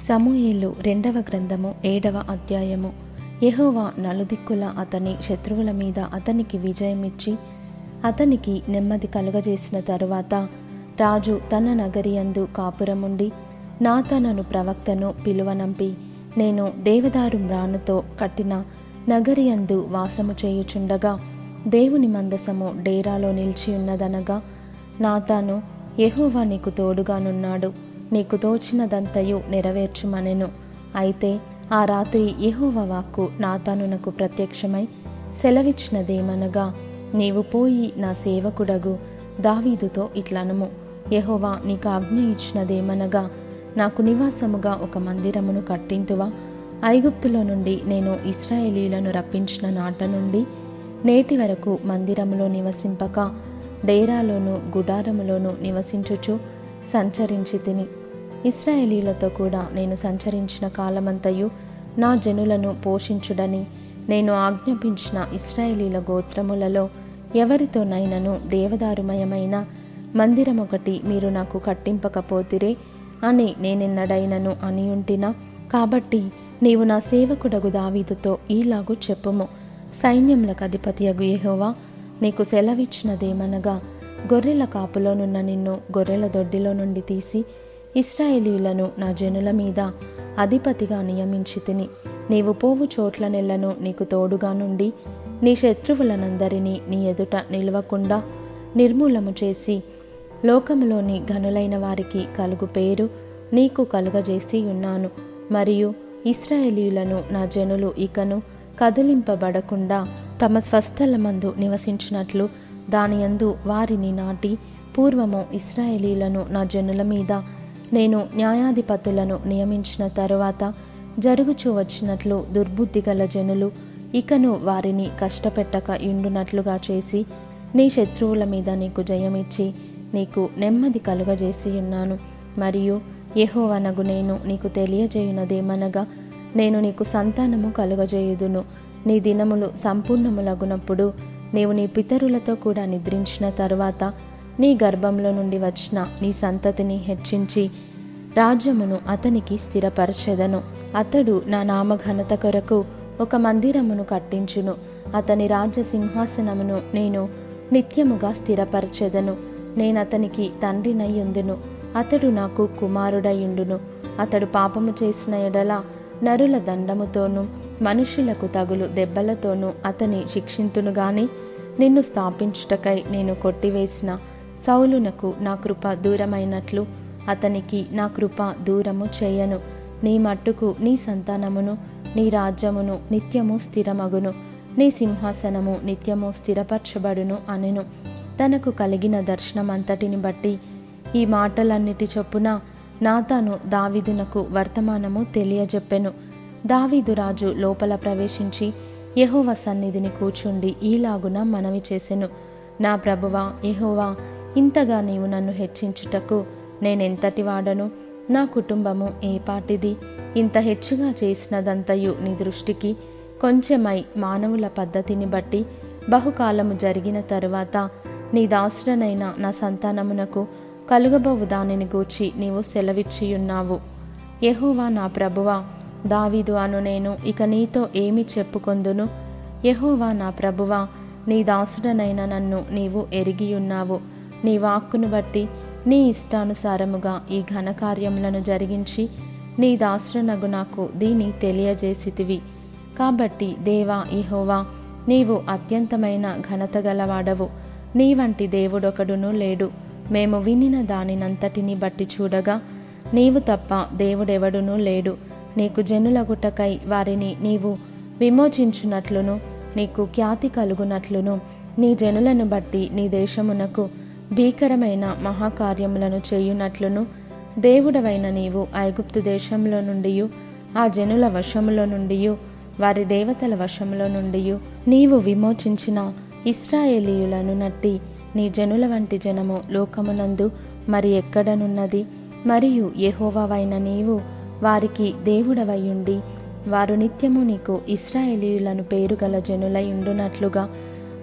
సమూయేలు 2వ గ్రంథము 7వ అధ్యాయము. యెహోవా నలుదిక్కుల అతని శత్రువుల మీద అతనికి విజయమిచ్చి అతనికి నెమ్మది కలుగజేసిన తరువాత రాజు తన నగరియందు కాపురముండి నాతానను ప్రవక్తను పిలువనంపి, నేను దేవదారు మ్రానుతో కట్టిన నగరియందు వాసము చేయుచుండగా దేవుని మందసము డేరాలో నిలిచియున్నదనగా, నాతాను, యెహోవా నీకు తోడుగానున్నాడు, నీకు తోచినదంతయు నెరవేర్చుమనెను. అయితే ఆ రాత్రి యెహోవా వాక్కు నాతానునకు ప్రత్యక్షమై సెలవిచ్చినదేమనగా, నీవు పోయి నా సేవకుడగు దావీదుతో ఇట్లనుము, యెహోవా నీకు ఆజ్ఞ ఇచ్చినదేమనగా, నాకు నివాసముగా ఒక మందిరమును కట్టింతువా? ఐగుప్తులో నుండి నేను ఇశ్రాయేలీయులను రప్పించిన నాట నుండి నేటి వరకు మందిరములో నివసింపక డేరాలోను గుడారములోను నివసించుచు సంచరించి తిని, ఇశ్రాయేలీయులతో కూడా నేను సంచరించిన కాలమంతయు నా జనులను పోషించుడని నేను ఆజ్ఞాపించిన ఇశ్రాయేలీల గోత్రములలో ఎవరితోనైనను దేవదారుమయమైన మందిరమొకటి మీరు నాకు కట్టింపకపోతిరే అని నేనెన్నడైనను అనియుంటినా? కాబట్టి నీవు నా సేవకుడగు దావీదుతో ఈలాగు చెప్పుము, సైన్యములకు అధిపతియగు యెహోవా నీకు సెలవిచ్చినదేమనగా, గొర్రెల కాపులోనున్న నిన్ను గొర్రెల దొడ్డిలో నుండి తీసి ఇశ్రాయేలీయులను నా జనుల మీద అధిపతిగా నియమించి తిని, నీవు పోవు చోట్ల నెలను నీకు తోడుగా నుండి నీ శత్రువులనందరినీ నీ ఎదుట నిలవకుండా నిర్మూలము చేసి లోకములోని ఘనులైన వారికి కలుగు పేరు నీకు కలుగజేసి ఉన్నాను. మరియు ఇశ్రాయేలీయులను నా జనులు ఇకను కదిలింపబడకుండా తమ స్వస్థలమందు నివసించినట్లు దానియందు వారిని నాటి, పూర్వము ఇశ్రాయేలీయులను నా జనుల మీద నేను న్యాయాధిపతులను నియమించిన తరువాత జరుగుచూ వచ్చినట్లు దుర్బుద్ధి గల జనులు ఇకను వారిని కష్టపెట్టక ఇండునట్లుగా చేసి నీ శత్రువుల మీద నీకు జయమిచ్చి నీకు నెమ్మది కలుగజేసి ఉన్నాను. మరియు యెహోవానగు నేను నీకు తెలియజేయునదేమనగా, నేను నీకు సంతానము కలుగజేయుదును. నీ దినములు సంపూర్ణములగునప్పుడు నీవు నీ పితరులతో కూడా నిద్రించిన తరువాత నీ గర్భంలో నుండి వచ్చిన నీ సంతతిని హెచ్చించి రాజ్యమును అతనికి స్థిరపరచెదను. అతడు నా నామఘనత కొరకు ఒక మందిరమును కట్టించును. అతని రాజ్య సింహాసనమును నేను నిత్యముగా స్థిరపరచెదను. నేనతనికి తండ్రినయ్యుందును, అతడు నాకు కుమారుడయుండును. అతడు పాపము చేసిన ఎడల నరుల దండముతోనూ మనుషులకు తగులు దెబ్బలతోనూ అతని శిక్షింతును గాని, నిన్ను స్థాపించుటకై నేను కొట్టివేసిన సౌలునకు నా కృప దూరమైనట్లు అతనికి నా కృప దూరము చేయను. నీ మట్టుకు నీ సంతానమును నీ రాజ్యమును నిత్యము స్థిరమగును, నీ సింహాసనము నిత్యము స్థిరపరచబడును అనెను. తనకు కలిగిన దర్శనమంతటిని బట్టి ఈ మాటలన్నిటి చొప్పున నాతాను దావీదునకు వర్తమానము తెలియజెప్పెను. దావీదు రాజు లోపల ప్రవేశించి యెహోవా సన్నిధిని కూర్చుండి ఈలాగున మనవి చేసెను, నా ప్రభువా యెహోవా, ఇంతగా నీవు నన్ను హెచ్చించుటకు నేనెంతటి వాడను? నా కుటుంబము ఏపాటిది? ఇంత హెచ్చుగా చేసినదంతయు నీ దృష్టికి కొంచెమై మానవుల పద్ధతిని బట్టి బహుకాలము జరిగిన తరువాత నీ దాసుడనైన నా సంతానమునకు కలుగబోవు దానిని గూర్చి నీవు సెలవిచ్చియున్నావు. యెహోవా నా ప్రభువా, దావీదు అను నేను ఇక నీతో ఏమి చెప్పుకొందును? యెహోవా నా ప్రభువా, నీ దాసుడనైన నన్ను నీవు ఎరిగియున్నావు. నీ వాక్కును బట్టి నీ ఇష్టానుసారముగా ఈ ఘనకార్యములను జరిగించి నీ దాసుడనగు నాకు దీని తెలియజేసితివి. కాబట్టి దేవా యెహోవా, నీవు అత్యంతమైన ఘనత గలవాడవు. నీ వంటి దేవుడొకడును లేడు. మేము వినిన దానినంతటిని బట్టి చూడగా నీవు తప్ప దేవుడెవడునూ లేడు. నీకు జనులగుటకై వారిని నీవు విమోచించునట్లును నీకు ఖ్యాతి కలుగునట్లును నీ జనులను బట్టి నీ దేశమునకు భీకరమైన మహాకార్యములను చేయునట్లును దేవుడవైన నీవు ఐగుప్తు దేశంలో నుండి ఆ జనుల వశములో నుండి వారి దేవతల వశములో నుండి నీవు విమోచించిన ఇశ్రాయేలీయులను నట్టి నీ జనుల వంటి జనము లోకమునందు మరి ఎక్కడనున్నది? మరియు యెహోవావైన నీవు వారికి దేవుడవైయుండి వారు నిత్యము నీకు ఇశ్రాయేలీయులను పేరుగల జనులయుండునట్లుగా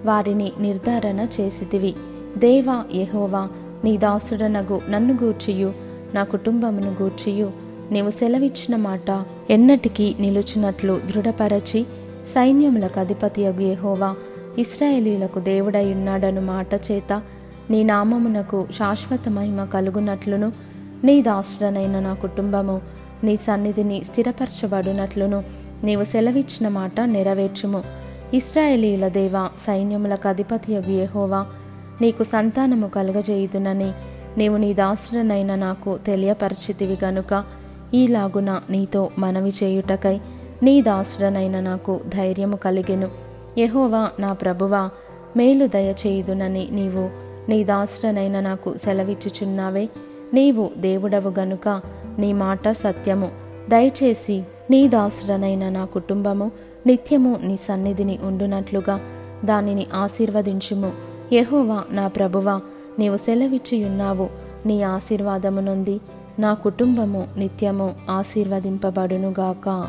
వారిని నిర్ధారణ చేసితివి. దేవా యెహోవా, నీ దాసుడనగు నన్ను గూర్చియు నా కుటుంబమును గూర్చియు నీవు సెలవిచ్చిన మాట ఎన్నటికీ నిలుచున్నట్లు దృఢపరచి, సైన్యములకు అధిపతియగు యెహోవా ఇశ్రాయేలీయులకు దేవుడై ఉన్నాడను మాట చేత నీ నామమునకు శాశ్వత మహిమ కలుగునట్లును, నీ దాసుడనైన నా కుటుంబము నీ సన్నిధిని స్థిరపరచబడినట్లును నీవు సెలవిచ్చిన మాట నెరవేర్చుము. ఇశ్రాయేలీయుల దేవా, సైన్యములకు అధిపతియగు యెహోవా, నీకు సంతానము కలుగజేయుదునని నీవు నీ దాసుడనైన నాకు తెలియపరిచితివి గనుక ఈలాగున నీతో మనవి చేయుటకై నీ దాసుడనైన నాకు ధైర్యము కలిగెను. యెహోవా నా ప్రభువా, మేలు దయచేయుదునని నీవు నీ దాసుడనైన నాకు సెలవిచ్చుచున్నావే. నీవు దేవుడవు గనుక నీ మాట సత్యము. దయచేసి నీ దాసుడనైన నా కుటుంబము నిత్యము నీ సన్నిధిని ఉండునట్లుగా దానిని ఆశీర్వదించుము. యెహోవా నా ప్రభువా, నీవు సెలవిచ్చియున్నావు. నీ ఆశీర్వాదము నొంది నా కుటుంబము నిత్యము ఆశీర్వదింపబడునుగాక.